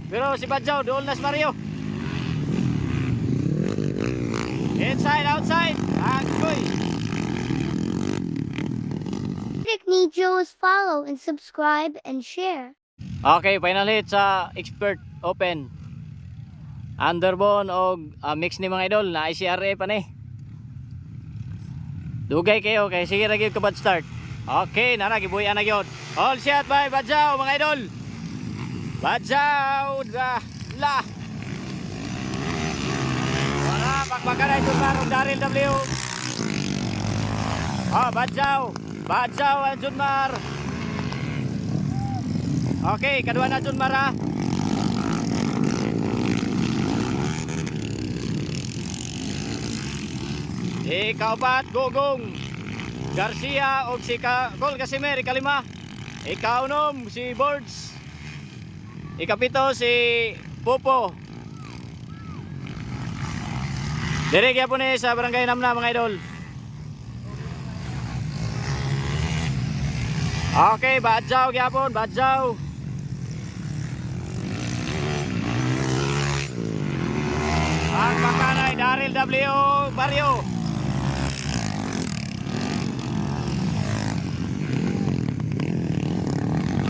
Pero si Badjaw doon na si Mario. Inside, outside. Agoy. Need Joe's follow and subscribe and share. Okay, final hit sa expert open. Underbone o mix ni mga idol na ICRA pa ni. Dugay kayo kay sige ra gyud ka bad start. Okay, nara gibuyan na gyud. All shot by Badjaw mga idol. Badjaw la. Wala pakpakan ito parang Daryl W. Badjaw and Junmar. Okay, kedua na Junmar ha. Ikaapat, Gogong Garcia o si Col Casimir, ikalima. Ikaunom, si Birds. Ikapito, si Popo. Dirigya po ni sa Barangay Namna mga idol. Okay, Badjaw gyapon, Badjaw. Ang pakanay, Daryl W. Barrio.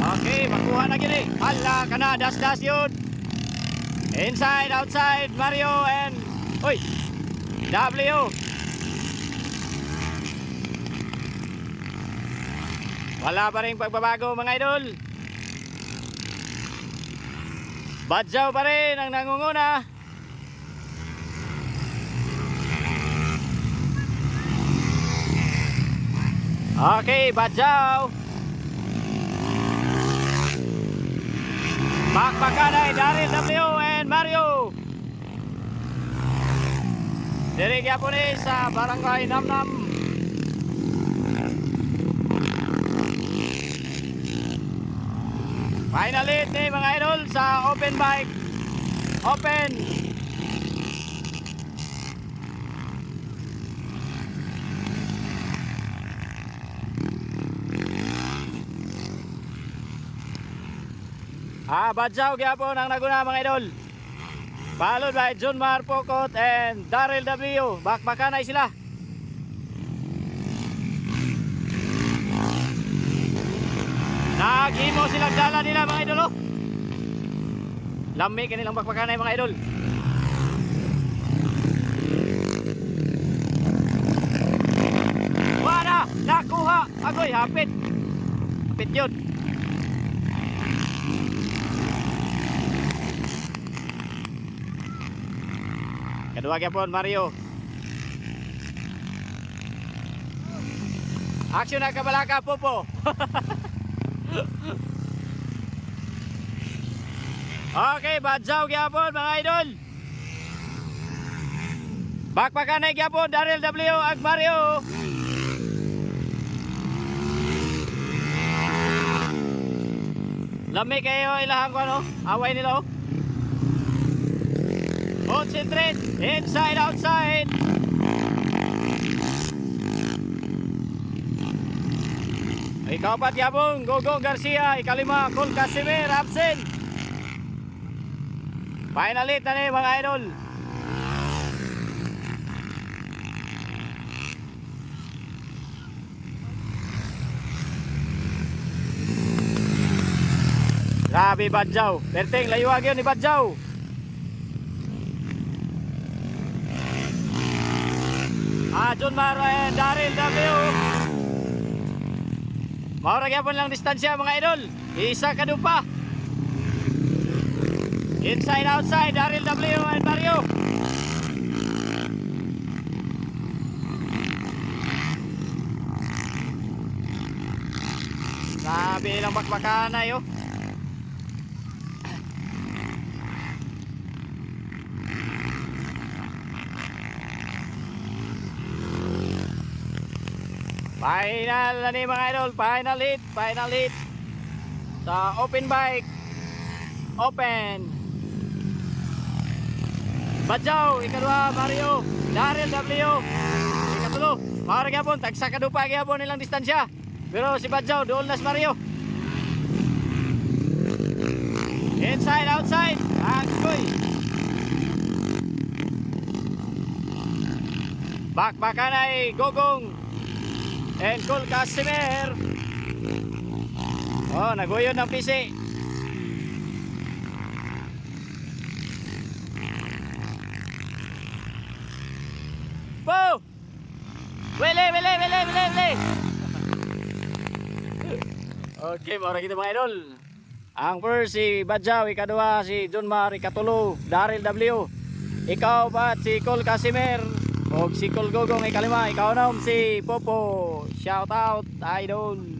Okay, makuha na gini. Hala ka na, das yun. Inside, outside, Mario and W. Wala pa rin pagbabago mga idol. Badjaw pa rin ang nangunguna. Okay, Badjaw. Bakbakanay, Daryl W. and Mario. Dirigya po ni sa Barangay Namnam. Final hit ni mga idol sa open bike. Open. Badjaw gyapon ang naguna mga idol. Followed by Junmar Pokot and Daryl W. Bakbakanay sila. Naghimo silang dala nila mga idol. Lami kanilang bakbakanay mga idol. Wala! Nakuha! Agoy, hapit! Hapit yun. Kedua gyapon Mario. Aksyon na kabalaka Popo. Okay, Badjaw gyapon mga idol. Bakbakanay gyapon Daryl W ag Mario. Lami kayo ilahang ko ano? Away nila oh. Concentrate, inside, outside. Ikapat yabong, Gogong Garcia. Ikalima, Col Casimir, absent. Final hit na ni mga idol. Grabe Badjaw. Perting, layuag yun ni Badjaw. Junmar and Daryl W. Maura gyapon lang distansya mga idol. Isa ka pa. Inside outside Daryl W and Mario. Sabi lang bakbakanay oh. Final na ni mga idol, final hit sa open bike. Open. Badjaw, ikadua Mario, Daryl W. Ikatulo, Maura gyapon tagsa kadupa gyapon nilang distansya. Pero si Badjaw doon na si Mario. Inside outside. Bakbakan ay Gogong and Cool Casimir. Oh, naguyon ng PC. Wow! Wele. Okay, mara kita mga idol. Ang first si Badjaw, ikadua si John Mar, ikatulo Daryl W. Ikaw pa si Col Casimir o si Col Gogong ikalima, ikaw na si Popo. Shout out idol.